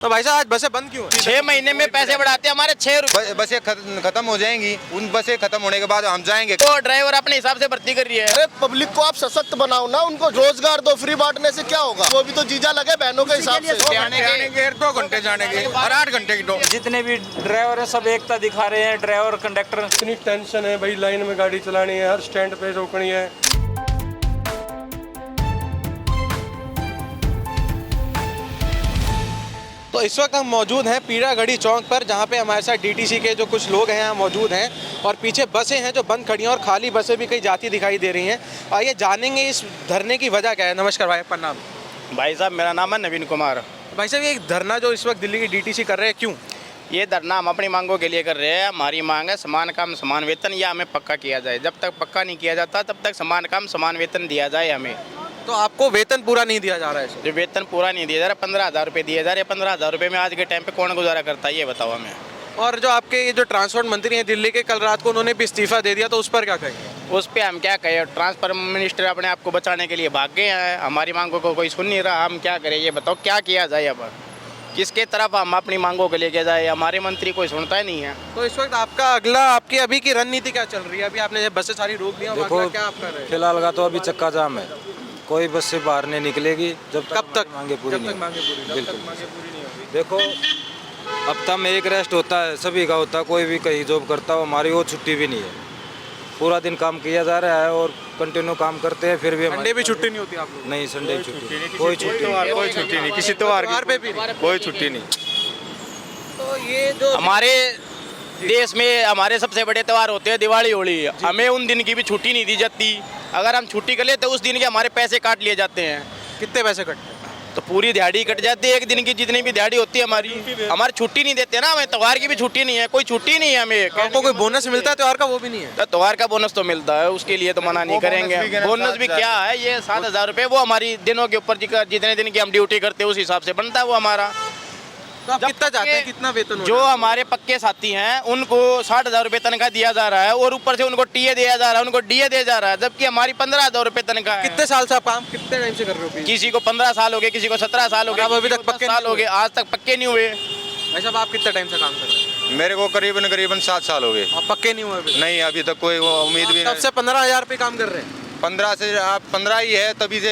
तो भाई साहब आज बसें बंद क्यों हैं? 6 महीने में पैसे बढ़ाते हैं हमारे 6 रुपए। बसें खत्म हो जाएंगी, उन बसें खत्म होने के बाद हम जाएंगे। तो ड्राइवर अपने हिसाब से भर्ती कर रही है। अरे पब्लिक को आप सशक्त बनाओ ना, उनको रोजगार दो, फ्री बांटने से क्या होगा? वो भी तो जीजा लगे बहनों के हिसाब से। 2 घंटे जाने के और 8 घंटे की जितने भी ड्राइवर है सब एकता दिखा रहे हैं, ड्राइवर कंडक्टर। इतनी टेंशन है भाई, लाइन में गाड़ी चलानी है, हर स्टैंड पे रोकनी है। तो इस वक्त हम मौजूद हैं पीरागढ़ी चौक पर, जहां पे हमारे साथ डीटीसी के जो कुछ लोग हैं यहाँ मौजूद हैं और पीछे बसें हैं जो बंद खड़ी हैं और खाली बसें भी कई जाती दिखाई दे रही हैं। आइए जानेंगे इस धरने की वजह क्या है। नमस्कार भाई, आपका नाम? भाई साहब मेरा नाम है नवीन कुमार। भाई साहब ये धरना जो इस वक्त दिल्ली की डीटीसी कर रहे हैं, क्यों? ये धरना हम अपनी मांगों के लिए कर रहे हैं। हमारी मांग है समान काम समान वेतन, या हमें पक्का किया जाए। जब तक पक्का नहीं किया जाता तब तक समान काम समान वेतन दिया जाए हमें। तो आपको वेतन पूरा नहीं दिया जा रहा है? जो वेतन पूरा नहीं दिया जा रहा, 15,000 रुपये दिए जा रहे हैं। 15,000 रुपये में आज के टाइम पे कौन गुजारा करता है, ये बताओ हमें। और जो आपके ये जो ट्रांसपोर्ट मंत्री हैं दिल्ली के, कल रात को उन्होंने भी इस्तीफा दे दिया, तो उस पर क्या कहेंगे? उस पर हम क्या कहें? ट्रांसफर मिनिस्टर अपने आप को बचाने के लिए भाग गए हैं। हमारी मांगों को कोई सुन नहीं रहा, हम क्या करें ये बताओ? क्या किया जाए? अब किसके तरफ हम अपनी मांगों को लेके जाए? हमारे मंत्री कोई सुनता ही नहीं है। तो इस वक्त आपका अगला आपकी अभी की रणनीति क्या चल रही है? अभी आपने बसें सारी रोक दी, देखो क्या आप कर रहे हैं? फिलहाल का तो अभी चक्का जाम है, कोई बस से बाहर नहीं निकलेगी जब तक कब तक मांगे पूरी नहीं मांगे पूरी नहीं? बिल्कुल। मांगे पूरी नहीं होगी। देखो हफ्ता में एक रेस्ट होता है, सभी का होता है, कोई भी कहीं जॉब करता हो, हमारी वो छुट्टी भी नहीं है। पूरा दिन काम किया जा रहा है और कंटिन्यू काम करते हैं, फिर भी संडे भी छुट्टी नहीं होती आप लोग? नहीं, संडे की छुट्टी कोई छुट्टी नहीं, कोई छुट्टी नहीं, किसी त्योहार पे भी नहीं? कोई छुट्टी नहीं। तो ये जो हमारे देश में हमारे सबसे बड़े त्यौहार होते हैं दिवाली, होली। हमें उन दिन की भी छुट्टी नहीं दी जाती। अगर हम छुट्टी कर ले तो उस दिन के हमारे पैसे काट लिए जाते हैं। कितने पैसे कटते हैं? तो पूरी दिहाड़ी कट जाती है, एक दिन की जितनी भी दिहाड़ी होती है हमारी छुट्टी नहीं देते ना। हमें त्योहार की भी छुट्टी नहीं है, कोई छुट्टी नहीं है हमें। आपको कोई बोनस मिलता है त्योहार का? वो भी नहीं है। तो त्योहार का बोनस तो मिलता है, उसके लिए तो मना नहीं करेंगे। बोनस भी क्या है? ये 7,000 रुपये वो हमारी दिनों के ऊपर जितने दिन की हम ड्यूटी करते हैं उस हिसाब से बनता है वो हमारा। तो आप कितना चाहते हैं, कितना वेतन? जो हमारे पक्के साथी हैं उनको 60,000 रुपये तनख्वाह दिया जा रहा है और ऊपर से उनको टीए दिया जा रहा है, उनको डीए दिया जा रहा है, जबकि हमारी 15,000 रुपये तनख्वाह है। कितने साल से आप काम कितने टाइम से कर रहे हो? किसी को 15 साल हो गए, किसी को 17 साल हो गए, अब अभी तक पक्के साल हो गए, आज तक पक्के नहीं हुए। भाई साहब आप कितने टाइम से काम कर रहे हैं? मेरे को करीबन 7 साल हो गए। आप पक्के नहीं हुए अभी? नहीं, अभी तक कोई उम्मीद भी तब नहीं। से 15,000 पे काम कर रहे हैं? 15 से आप 15 ही है, तभी से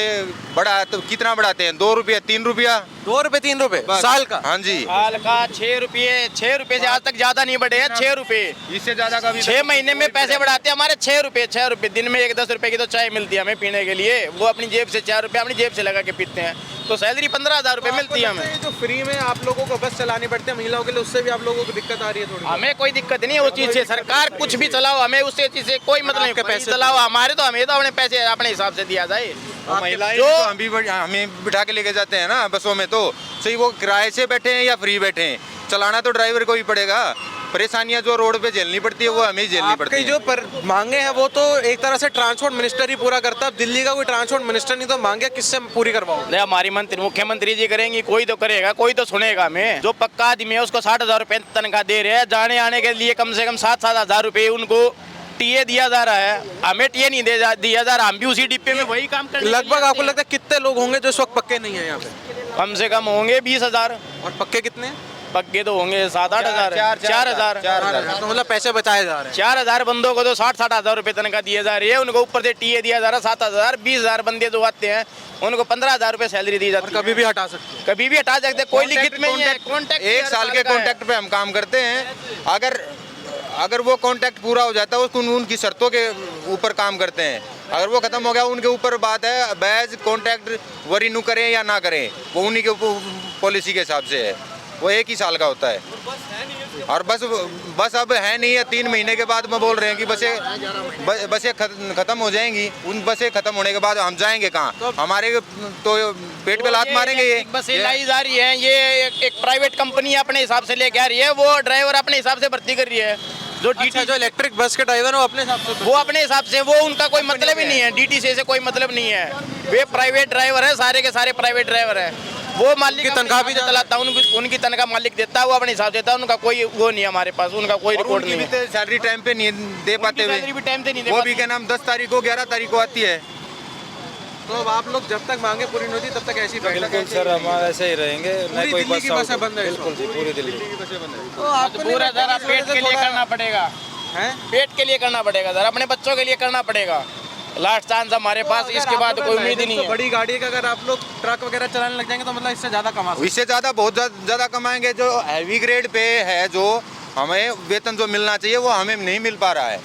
बड़ा है तो कितना बढ़ाते हैं? 2 रुपया 3 रुपया? 2 रुपए 3 रुपए साल का? हाँ जी। साल का 6 रुपये से आज तक ज्यादा नहीं बढ़े हैं। 6 रुपये इससे ज्यादा का भी 6 महीने में पैसे बढ़ाते हैं हमारे। 6 रुपये दिन में 10 रुपये की तो चाय मिलती है हमें पीने के लिए। वो अपनी जेब से 4 रुपये अपनी जेब से लगा के पीते हैं। तो सैलरी 15,000 रुपये मिलती है हमें। जो फ्री में आप लोगों को बस चलानी पड़ती है महिलाओं के लिए, उससे भी आप लोगों को दिक्कत आ रही है थोड़ी? हमें कोई दिक्कत नहीं है उस चीज से। सरकार कुछ भी चलाओ, हमें उससे चीज से कोई मतलब नहीं। पैसे चलाओ हमारे, तो हमें तो अपने पैसे अपने हिसाब से दिया जाए। महिलाएं जो तो हमें बिठा के लेके जाते हैं ना बसों में, तो सही वो किराए से बैठे हैं या फ्री बैठे हैं, चलाना तो ड्राइवर को ही पड़ेगा। परेशानियां जो रोड पे झेलनी पड़ती है वो हमें झेलनी पड़ती है। जो मांगे हैं वो तो एक तरह से ट्रांसपोर्ट मिनिस्टर ही पूरा करता है। अब दिल्ली का कोई ट्रांसपोर्ट मिनिस्टर नहीं, तो मांगे किससे पूरी करवाओ? हमारी मुख्यमंत्री जी करेंगी, कोई तो करेगा, कोई तो सुनेगा हमें। जो पक्का आदमी है उसको 60,000 रुपये तनख्वाह दे रहे हैं, जाने आने के लिए कम से कम 7,000 रुपये उनको टीए दिया जा रहा है। हमें टीए नहीं दिया जा रहा, हम भी उसी डिब्बे में वही काम कर। लगभग आपको लगता है कितने लोग होंगे जो इस वक्त पक्के नहीं है यहाँ पे? कम से कम होंगे 20,000। और पक्के कितने? पक्के तो होंगे 7-8 हज़ार, 4,000। तो मतलब पैसे बचाए जा रहे हैं। 4,000 बंदों को तो 60,000 रुपये तनख्वाह दिया जा रही है, उनको ऊपर से टीए दिया जा रहा है 7,000। 20,000 बंदे जो आते हैं उनको 15,0000 रुपये सैलरी दी जाती है। कभी भी हटा सकते हैं? कभी भी हटा सकते, कोई लिखित में ही है। कॉन्ट्रैक्ट 1 साल के कॉन्ट्रैक्ट पे हम काम करते हैं। अगर वो कॉन्ट्रैक्ट पूरा हो जाता है उसको उनकी शर्तों के ऊपर काम करते हैं। अगर वो खत्म हो गया उनके ऊपर बात है, बैज कॉन्ट्रैक्ट वो रिन्यू करें या ना करें, वो उन्हीं के पॉलिसी के हिसाब से है। वो 1 ही साल का होता है। और बस अब है नहीं है। 3 महीने के बाद में बोल रहे हैं कि बसें खत्म हो जाएंगी, उन बसें खत्म होने के बाद हम जाएंगे कहाँ? हमारे तो पेट पे लात मारेंगे। ये बसें लाई जा रही है, ये एक प्राइवेट कंपनी अपने हिसाब से लेके आ रही है, वो ड्राइवर अपने हिसाब से भर्ती कर रही है। जो अच्छा, जो इलेक्ट्रिक बस के ड्राइवर है वो अपने हिसाब से? वो अपने हिसाब से, वो उनका कोई मतलब ही नहीं है, डीटीसी से कोई मतलब नहीं है। वे प्राइवेट ड्राइवर है, सारे के सारे प्राइवेट ड्राइवर है। वो मालिक की तनख्वाह भी चलाता है, उनकी तनख्वाह मालिक देता है, वो अपने हिसाब से देता है। उनका कोई वो नहीं है हमारे पास, उनका कोई रिकॉर्ड नहीं है। सैलरी टाइम पे नहीं दे पाते हुए, सैलरी भी टाइम से नहीं दे वो पाते। भी क्या नाम 10 तारीख को 11 तारीख को आती है। तो अब आप लोग जब तक मांगे पूरी नहीं होती तब तक ऐसी बैठक बिल्कुल ऐसे सर, ही रहेगी। हमारा ऐसे ही रहेंगे। पूरी कोई दिल्ली की बस बसें बंद है इस बिल्कुल वक्त। जी, पूरी दिल्ली की बसें बंद है। तो पूरा जरा पेट के लिए करना पड़ेगा, हैं? पेट के लिए करना पड़ेगा सर, अपने बच्चों के लिए करना पड़ेगा। लास्ट चांस हमारे पास, अगर इसके आप बाद लोग कोई उम्मीद ही नहीं तो है। बड़ी गाड़ी का अगर आप लोग ट्रक वगैरह चलाने लग जाएंगे तो मतलब इससे ज़्यादा कमा सकते इससे ज़्यादा बहुत ज़्यादा कमाएंगे। जो हैवी ग्रेड पे है, जो हमें वेतन जो मिलना चाहिए वो हमें नहीं मिल पा रहा है।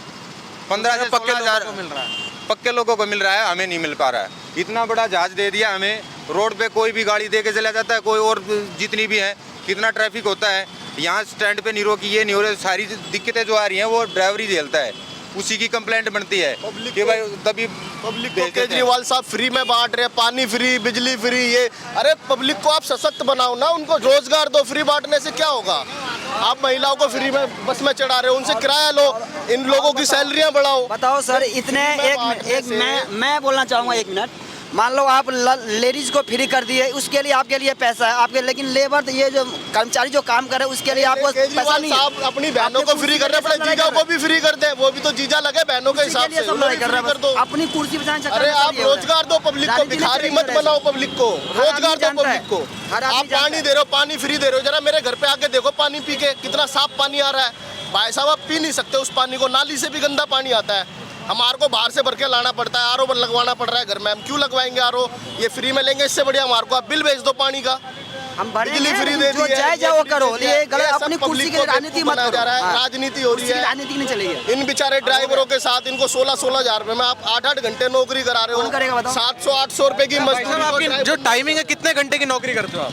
15 से पक्के 16 लोगों हज़ार को मिल रहा है। पक्के लोगों को मिल रहा है, हमें नहीं मिल पा रहा है। इतना बड़ा जहाज दे दिया हमें, रोड पे कोई भी गाड़ी दे के चला जाता है, कोई और जितनी भी है, कितना ट्रैफिक होता है। यहाँ स्टैंड पे नहीं रोकी, ये नहीं हो रही, सारी दिक्कतें जो आ रही हैं वो ड्राइवर ही झेलता है, उसी की कंप्लेंट बनती है कि भाई तभी पब्लिक को भेज देते हैं। केजरीवाल साहब फ्री में बांट रहे हैं, पानी फ्री, बिजली फ्री। ये अरे पब्लिक को आप सशक्त बनाओ ना, उनको रोजगार दो। फ्री बांटने से क्या होगा? आप महिलाओं को फ्री में बस में चढ़ा रहे हो, उनसे किराया लो, इन लोगों की सैलरियां बढ़ाओ। बताओ सर, इतने मैं बोलना चाहूँगा 1 मिनट। मान लो आप लेडीज को फ्री कर दिए, उसके लिए आपके लिए पैसा है आपके, लेकिन लेबर तो ये जो कर्मचारी जो काम कर रहे हैं उसके लिए आपको पैसा केजरीवाल नहीं है। साहब अपनी बहनों को फ्री कर रहे हैं, अपने जीजा को भी फ्री कर दे। वो भी तो जीजा लगे बहनों के उसी हिसाब लिए से, सब उन्हें लड़ाई भी कर रहे फ्री हैं कर दो। बस। अपनी कुर्सी बचाने चक्कर अरे में आप सब ये हो रहा है। रोजगार दो पब्लिक को, राजनीति भिखारी नहीं मत चलेगी बनाओ ऐसे। पब्लिक को, हर रोजगार आदमी दो जानता है। पब्लिक को। हर आदमी आप जानता पानी है। दे रहे हो, पानी फ्री दे रहे हो, जरा मेरे घर पे आके देखो पानी पी के, कितना साफ पानी आ रहा है। भाई साहब आप पी नहीं सकते उस पानी को, नाली से भी गंदा पानी आता है। हमारे को बाहर से भर के लाना पड़ता है, आरओ लगवाना पड़ रहा है घर में। हम क्यों लगवाएंगे आरओ? ये फ्री में लेंगे, इससे बढ़िया हमारे को आप बिल भेज दो पानी का। हम भरे बिजली हैं, फ्री लेकिन दे जो दी है, जाए जाओ ये फ्री करो, दे दिया ये है। गलत सब अपनी कुर्सी पब्लिक की को राजनीति मत बनाया करो। जा रहा है, हाँ। राजनीति हो रही कुर्सी की है। राजनीति नहीं चलेगी। इन बेचारे ड्राइवरों के साथ इनको 16-16 हजार रुपए में आप 8-8 घंटे नौकरी करा रहे हो। कौन करेगा बताओ? 700-800 रुपए की भाई साहब मजदूरी आपकी को जो टाइमिंग है, कितने घंटे की नौकरी करते हो आप?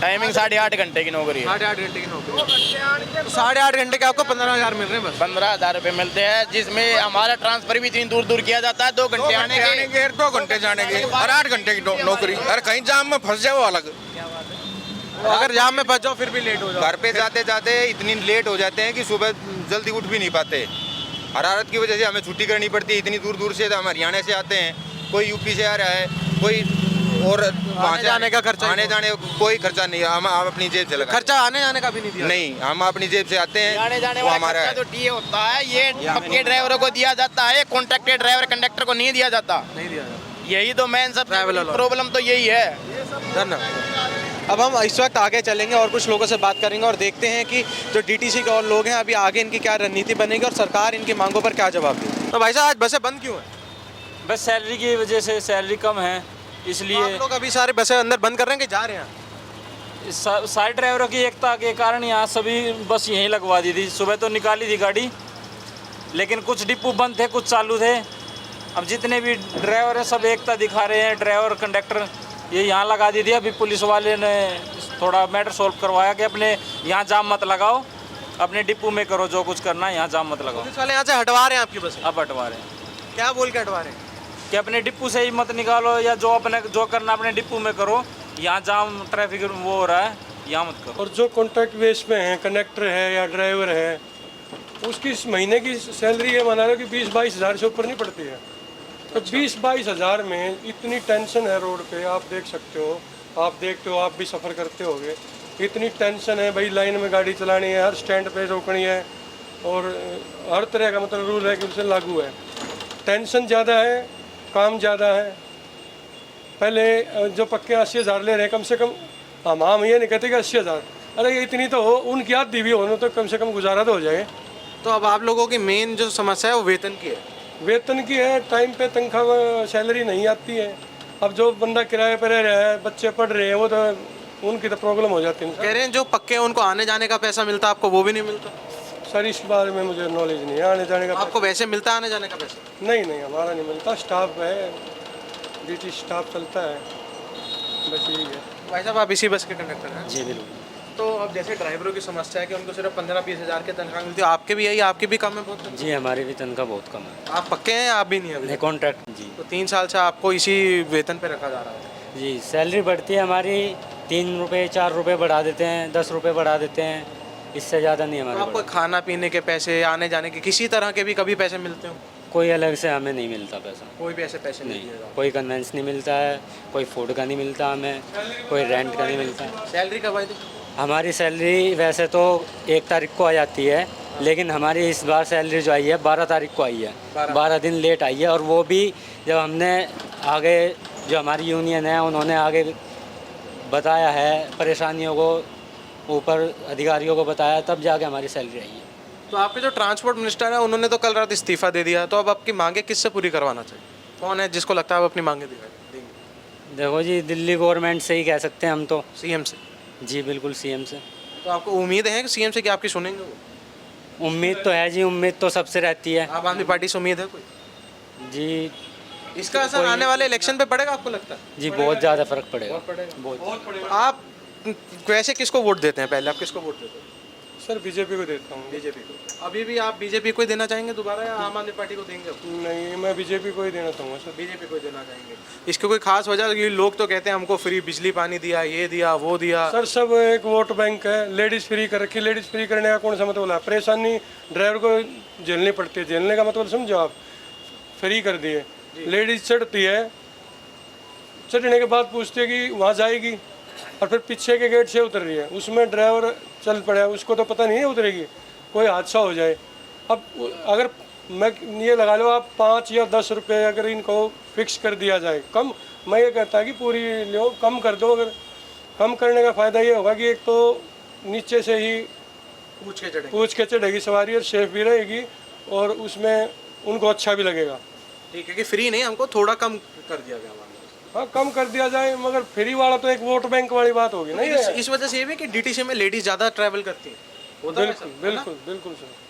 टाइमिंग 8.5 घंटे की नौकरी है। 8.5 घंटे की नौकरी। तो 8.5 घंटे के आपको 15,000 मिल रहे हैं बस। 15,000 रुपये मिलते हैं, जिसमें हमारा ट्रांसफर भी इतनी दूर दूर किया जाता है। 2 घंटे आने के, 2 घंटे जाने की और 8 घंटे की नौकरी। अरे कहीं जाम में फंस जाओ अलग। अगर जाम में फंस जाओ फिर भी लेट हो जाओ। घर पे जाते जाते इतनी लेट हो जाते हैं कि सुबह जल्दी उठ भी नहीं पाते। हरारत की वजह से हमें छुट्टी करनी पड़ती है। इतनी दूर दूर से हम हरियाणा से आते हैं, कोई यूपी से आ रहा है, कोई और वहाँ से जाने का खर्चा ही आने जाने का कोई खर्चा नहीं है। हम अपनी जेब से लगा खर्चा आने जाने का भी नहीं दिया? नहीं, हम अपनी जेब से आते हैं, आने जाने वो वाला हमारा खर्चा है। तो टीए होता है, ये पक्के ड्राइवरों को दिया जाता है, कॉन्ट्रैक्टेड ड्राइवर कंडक्टर को नहीं दिया जाता। नहीं दिया जाता। यही तो मेन सब Traveler वाला। प्रॉब्लम तो यही है। धन्यवाद। अब हम इस वक्त आगे चलेंगे और कुछ लोगों से बात करेंगे और देखते हैं कि जो डीटीसी के और लोग हैं अभी आगे इनकी क्या रणनीति बनेगी और सरकार इनकी मांगों पर क्या जवाब देगी। तो भाई साहब आज बसें बंद क्यों हैं? बस सैलरी की वजह से, सैलरी कम है तो इसलिए। आप लोग अभी सारे बसें अंदर बंद कर रहे हैं कि जा रहे हैं? सारे ड्राइवरों की एकता के कारण यहाँ सभी बस यहीं लगवा दी थी। सुबह तो निकाली थी गाड़ी, लेकिन कुछ डिपो बंद थे, कुछ चालू थे। अब जितने भी ड्राइवर हैं सब एकता दिखा रहे हैं, ड्राइवर कंडक्टर ये यहाँ लगा दी थी। अभी पुलिस वाले ने थोड़ा मैटर सॉल्व करवाया कि अपने यहाँ जाम मत लगाओ, अपने डिपो में करो जो कुछ करना है, यहाँ जाम मत लगाओ। पुलिस वाले यहाँ से हटवा रहे हैं आपकी बसें? अब हटवा रहे हैं क्या बोल के हटवा रहे हैं? कि अपने डिपो से ही मत निकालो, या जो करना अपने डिपो में करो, यहाँ जाम ट्रैफिक वो हो रहा है, यहाँ मत करो। और जो कॉन्ट्रैक्ट बेस पे हैं, कंडक्टर है या ड्राइवर है, उसकी इस महीने की सैलरी ये बना रहे हो कि 20-22 हज़ार से ऊपर नहीं पड़ती है। तो 20-22 हज़ार में इतनी टेंशन है रोड पे, आप देख सकते हो, आप देखते हो, आप भी सफ़र करते होगे। इतनी टेंशन है भाई, लाइन में गाड़ी चलानी है, हर स्टैंड पे रोकनी है और हर तरह का मतलब रूल रेगुलेशन लागू है। टेंशन ज़्यादा है, काम ज़्यादा है। पहले जो पक्के 80 हज़ार ले रहे हैं, कम से कम हम ये नहीं कहते कि 80 हज़ार, अरे इतनी तो हो, उनकी याद दी हुई होने तो कम से कम गुजारा तो हो जाए। तो अब आप लोगों की मेन जो समस्या है वो वेतन की है? वेतन की है, टाइम पे तनख्वाह सैलरी नहीं आती है। अब जो बंदा किराए पर रह रहा है, बच्चे पढ़ रहे हैं, वो तो उनकी तो प्रॉब्लम हो जाती है। कह रहे हैं जो पक्के हैं उनको आने जाने का पैसा मिलता है, आपको वो भी नहीं मिलता? सर इस बारे में मुझे नॉलेज नहीं है, आने जाने का आपको वैसे मिलता है आने जाने का पैसा? नहीं, हमारा नहीं मिलता। स्टाफ है, ड्यूटी स्टाफ चलता है, बस यही है। भाई साहब आप इसी बस के कंडक्टर हैं? जी बिल्कुल। तो अब जैसे ड्राइवरों की समस्या है कि उनको सिर्फ 15-20 हज़ार की तनख्वाह मिलती है, आपके भी यही, आपकी भी कम है बहुत? जी हमारी भी तनख्वाह बहुत कम है। आप पक्के हैं, आप भी नहीं है अभी? कॉन्ट्रैक्ट जी। तो 3 साल से आपको इसी वेतन पे रखा जा रहा है? जी सैलरी बढ़ती है हमारी, 3 रुपये 4 रुपये बढ़ा देते हैं, 10 रुपये बढ़ा देते हैं, इससे ज़्यादा नहीं तो हमारे आपको खाना पीने के पैसे, आने जाने के किसी तरह के भी कभी पैसे मिलते हो? कोई अलग से हमें नहीं मिलता पैसा। कोई भी ऐसे पैसे नहीं दिए नहीं, जाते? कोई कन्वेंस नहीं मिलता है, कोई फूड का नहीं मिलता हमें, कोई रेंट का नहीं मिलता। सैलरी कब आई थी? हमारी सैलरी वैसे तो 1 तारीख को आ जाती है, लेकिन हमारी इस बार सैलरी जो आई है 12 तारीख को आई है। 12 दिन लेट आई है, और वो भी जब हमने आगे जो हमारी यूनियन है उन्होंने आगे बताया है, परेशानियों को ऊपर अधिकारियों को बताया, तब जाके हमारी सैलरी आई है। तो आपके जो ट्रांसपोर्ट मिनिस्टर है उन्होंने तो कल रात इस्तीफा दे दिया, तो अब आपकी मांगे किससे पूरी करवाना चाहिए? कौन है जिसको लगता है आप अपनी मांगे देंगे? देखो जी, दिल्ली गवर्नमेंट से ही कह सकते हैं हम तो। सीएम से? जी बिल्कुल, सीएम से। तो आपको उम्मीद है कि सीएम से कि आपकी सुनेंगे वो? उम्मीद तो है जी, उम्मीद तो सबसे रहती है आम आदमी पार्टी से उम्मीद है कोई? जी। इसका असर आने वाले इलेक्शन पे पड़ेगा आपको लगता है? जी बहुत ज़्यादा फर्क पड़ेगा। बहुत। आप वैसे किसको वोट देते हैं? पहले आप किसको वोट देते हैं? सर बीजेपी को देता हूँ। बीजेपी को। अभी भी आप बीजेपी को ही देना चाहेंगे दोबारा या आम आदमी पार्टी को देंगे? नहीं, मैं बीजेपी को ही देना चाहूँगा सर। बीजेपी को ही देना चाहेंगे। इसकी कोई खास वजह? ये लोग तो कहते हैं हमको फ्री बिजली पानी दिया, ये दिया, वो दिया। सर सब एक वोट बैंक है, लेडीज़ फ्री कर रखी। लेडीज़ फ्री करने का कौन सा मतलब है? परेशानी ड्राइवर को झेलनी पड़ती है, झेलने का मतलब समझो आप। फ्री कर दिए, लेडीज़ चढ़ती है, चढ़ने के बाद पूछती है कि वहाँ जाएगी, और फिर पीछे के गेट से उतर रही है, उसमें ड्राइवर चल पड़ा है, उसको तो पता नहीं है उतरेगी, कोई हादसा हो जाए। अब अगर मैं ये लगा लो आप 5 या 10 रुपये अगर इनको फिक्स कर दिया जाए कम, मैं ये कहता है कि पूरी लो कम कर दो। अगर कम करने का फ़ायदा ये होगा कि एक तो नीचे से ही पूछ के चढ़ेगी सवारी और सेफ भी रहेगी, और उसमें उनको अच्छा भी लगेगा। ठीक है कि फ्री नहीं, हमको थोड़ा कम कर दिया गया। हाँ, कम कर दिया जाए, मगर फ्री वाला तो एक वोट बैंक वाली बात होगी ना। इस वजह से ये भी कि डीटीसी में लेडीज ज़्यादा ट्रैवल करती हैं। बिल्कुल बिल्कुल बिल्कुल सर।